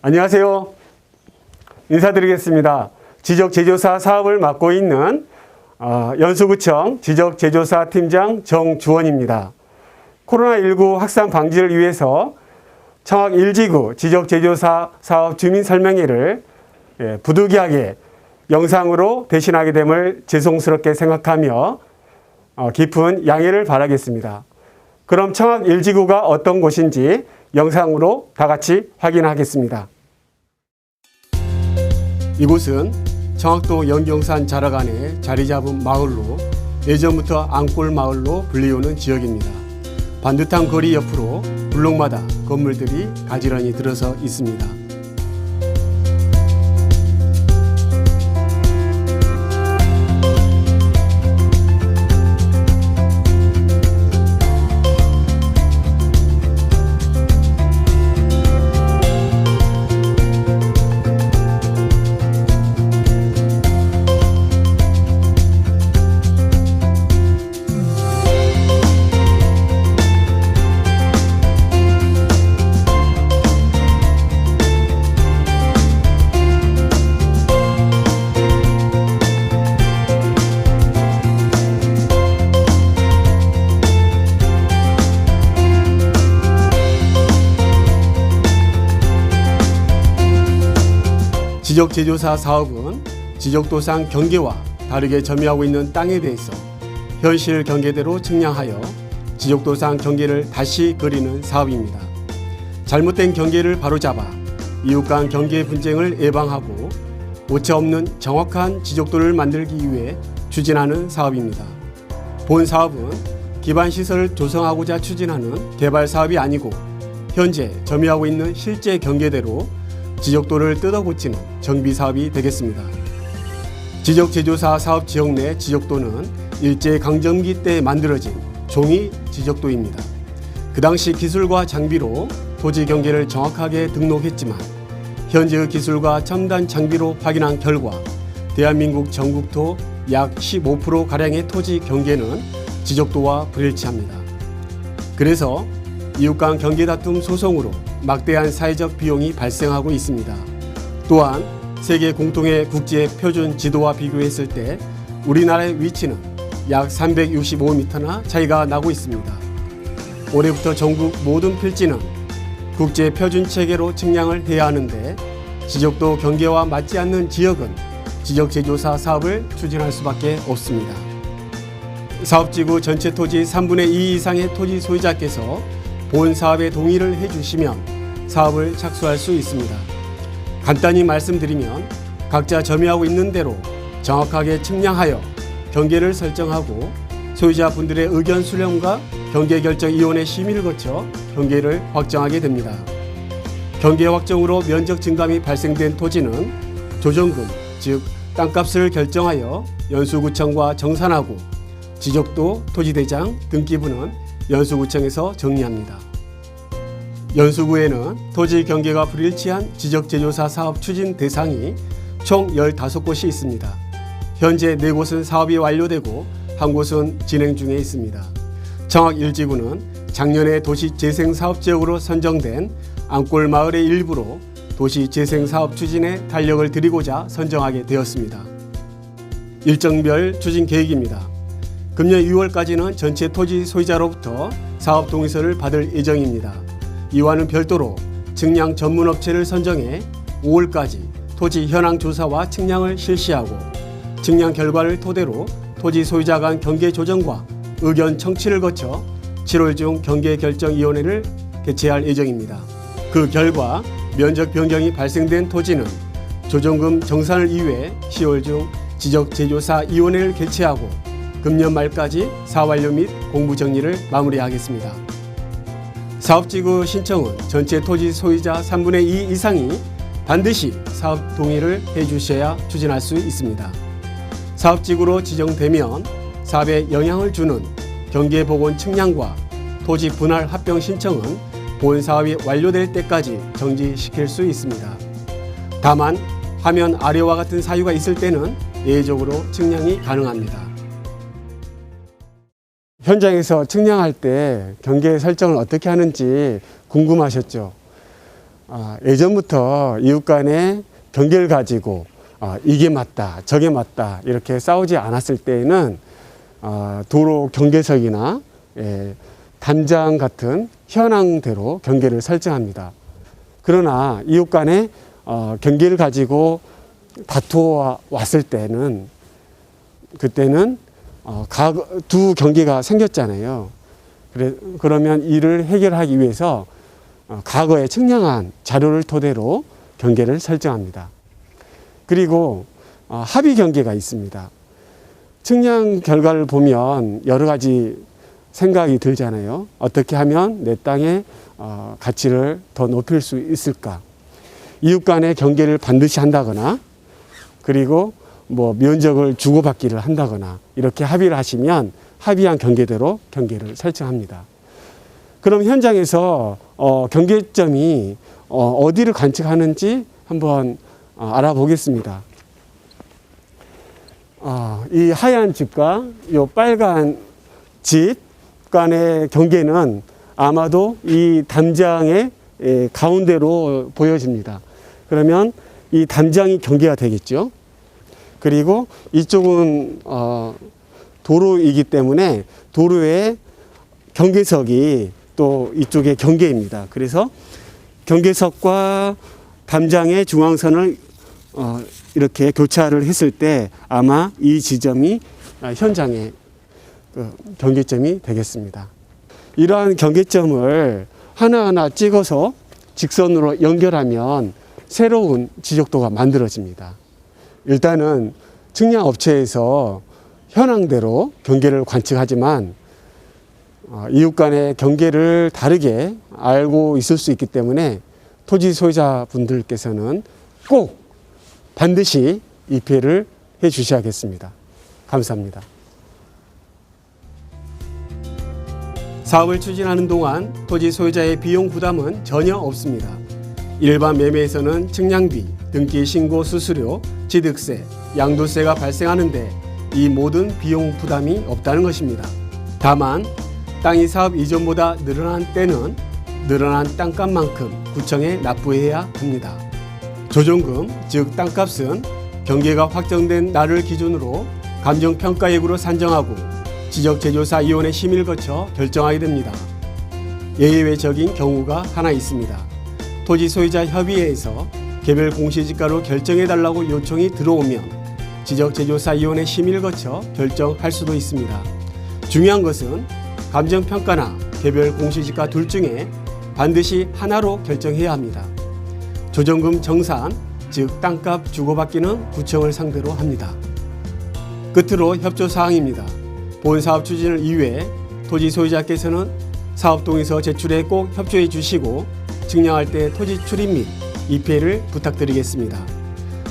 안녕하세요. 인사드리겠습니다. 지적제조사 사업을 맡고 있는 연수구청 지적제조사 팀장 정주원입니다. 코로나19 확산 방지를 위해서 청학 1지구 지적제조사 사업 주민설명회를 부득이하게 영상으로 대신하게 됨을 죄송스럽게 생각하며 깊은 양해를 바라겠습니다. 그럼 청학 1지구가 어떤 곳인지 영상으로 다 같이 확인하겠습니다. 이곳은 청학도 연경산 자락 안에 자리 잡은 마을로 예전부터 앙골마을로 불리우는 지역입니다. 반듯한 거리 옆으로 블록마다 건물들이 가지런히 들어서 있습니다. 지적제조사 사업은 지적도상 경계와 다르게 점유하고 있는 땅에 대해서 현실 경계대로 측량하여 지적도상 경계를 다시 그리는 사업입니다. 잘못된 경계를 바로잡아 이웃 간 경계 분쟁을 예방하고 오차 없는 정확한 지적도를 만들기 위해 추진하는 사업입니다. 본 사업은 기반시설을 조성하고자 추진하는 개발 사업이 아니고 현재 점유하고 있는 실제 경계대로 지적도를 뜯어 고치는 정비 사업이 되겠습니다. 지적제조사 사업 지역 내 지적도는 일제강점기 때 만들어진 종이 지적도입니다. 그 당시 기술과 장비로 토지 경계를 정확하게 등록했지만 현재의 기술과 첨단 장비로 확인한 결과 대한민국 전국토 약 15%가량의 토지 경계는 지적도와 불일치합니다. 그래서 이웃 간 경계 다툼 소송으로 막대한 사회적 비용이 발생하고 있습니다. 또한 세계 공통의 국제 표준 지도와 비교했을 때 우리나라의 위치는 약 365m나 차이가 나고 있습니다. 올해부터 전국 모든 필지는 국제 표준 체계로 측량을 해야 하는데 지적도 경계와 맞지 않는 지역은 지적제조사 사업을 추진할 수밖에 없습니다. 사업지구 전체 토지 3분의 2 이상의 토지 소유자께서 본 사업에 동의를 해주시면 사업을 착수할 수 있습니다. 간단히 말씀드리면 각자 점유하고 있는 대로 정확하게 측량하여 경계를 설정하고 소유자분들의 의견 수렴과 경계결정위원회 심의를 거쳐 경계를 확정하게 됩니다. 경계 확정으로 면적 증감이 발생된 토지는 조정금, 즉 땅값을 결정하여 연수구청과 정산하고 지적도, 토지대장, 등기부는 연수구청에서 정리합니다. 연수구에는 토지 경계가 불일치한 지적제조사 사업 추진 대상이 총 15곳이 있습니다. 현재 4곳은 사업이 완료되고 1곳은 진행 중에 있습니다. 청학 1지구는 작년에 도시재생사업지역으로 선정된 앙골마을의 일부로 도시재생사업 추진에 탄력을 드리고자 선정하게 되었습니다. 일정별 추진 계획입니다. 금년 6월까지는 전체 토지 소유자로부터 사업 동의서를 받을 예정입니다. 이와는 별도로 측량 전문업체를 선정해 5월까지 토지 현황 조사와 측량을 실시하고 측량 결과를 토대로 토지 소유자 간 경계 조정과 의견 청취를 거쳐 7월 중 경계결정위원회를 개최할 예정입니다. 그 결과 면적 변경이 발생된 토지는 조정금 정산을 이후에 10월 중 지적제조사위원회를 개최하고 금년 말까지 사완료 및 공부 정리를 마무리하겠습니다. 사업지구 신청은 전체 토지 소유자 3분의 2 이상이 반드시 사업 동의를 해주셔야 추진할 수 있습니다. 사업지구로 지정되면 사업에 영향을 주는 경계보건 측량과 토지 분할 합병 신청은 본 사업이 완료될 때까지 정지시킬 수 있습니다. 다만 화면 아래와 같은 사유가 있을 때는 예외적으로 측량이 가능합니다. 현장에서 측량할 때 경계 설정을 어떻게 하는지 궁금하셨죠? 예전부터 이웃 간의 경계를 가지고 이게 맞다, 저게 맞다 이렇게 싸우지 않았을 때에는 도로 경계석이나 담장 같은 현황대로 경계를 설정합니다. 그러나 이웃 간의 경계를 가지고 다투어 왔을 때는 그때는 두 경계가 생겼잖아요. 그러면 이를 해결하기 위해서 과거에 측량한 자료를 토대로 경계를 설정합니다. 그리고 합의 경계가 있습니다. 측량 결과를 보면 여러 가지 생각이 들잖아요. 어떻게 하면 내 땅의 가치를 더 높일 수 있을까? 이웃 간의 경계를 반드시 한다거나 그리고 뭐 면적을 주고받기를 한다거나 이렇게 합의를 하시면 합의한 경계대로 경계를 설정합니다. 그럼 현장에서 경계점이 어디를 관측하는지 한번 알아보겠습니다. 이 하얀 집과 이 빨간 집 간의 경계는 아마도 이 담장의 가운데로 보여집니다. 그러면 이 담장이 경계가 되겠죠. 그리고 이쪽은 도로이기 때문에 도로의 경계석이 또 이쪽의 경계입니다. 그래서 경계석과 담장의 중앙선을 이렇게 교차를 했을 때 아마 이 지점이 현장의 경계점이 되겠습니다. 이러한 경계점을 하나하나 찍어서 직선으로 연결하면 새로운 지적도가 만들어집니다. 일단은 측량 업체에서 현황대로 경계를 관측하지만 이웃 간의 경계를 다르게 알고 있을 수 있기 때문에 토지 소유자분들께서는 꼭 반드시 입회를 해 주셔야겠습니다. 감사합니다. 사업을 추진하는 동안 토지 소유자의 비용 부담은 전혀 없습니다. 일반 매매에서는 측량비, 등기 신고 수수료, 취득세, 양도세가 발생하는데 이 모든 비용 부담이 없다는 것입니다. 다만 땅이 사업 이전보다 늘어난 때는 늘어난 땅값만큼 구청에 납부해야 합니다. 조정금, 즉 땅값은 경계가 확정된 날을 기준으로 감정평가액으로 산정하고 지적제조사위원회 심의를 거쳐 결정하게 됩니다. 예외적인 경우가 하나 있습니다. 토지 소유자 협의회에서 개별 공시지가로 결정해달라고 요청이 들어오면 지적제조사위원회 심의를 거쳐 결정할 수도 있습니다. 중요한 것은 감정평가나 개별 공시지가 둘 중에 반드시 하나로 결정해야 합니다. 조정금 정산, 즉 땅값 주고받기는 구청을 상대로 합니다. 끝으로 협조사항입니다. 본 사업 추진을 이후에 토지 소유자께서는 사업동에서 제출에 꼭 협조해 주시고 측량할 때 토지 출입 및 입회를 부탁드리겠습니다.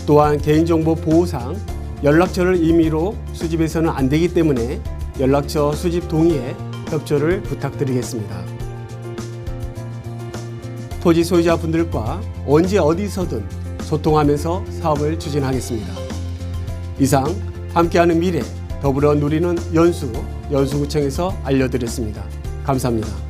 또한 개인정보 보호상 연락처를 임의로 수집해서는 안 되기 때문에 연락처 수집 동의에 협조를 부탁드리겠습니다. 토지 소유자분들과 언제 어디서든 소통하면서 사업을 추진하겠습니다. 이상 함께하는 미래 더불어 누리는 연수구청에서 알려드렸습니다. 감사합니다.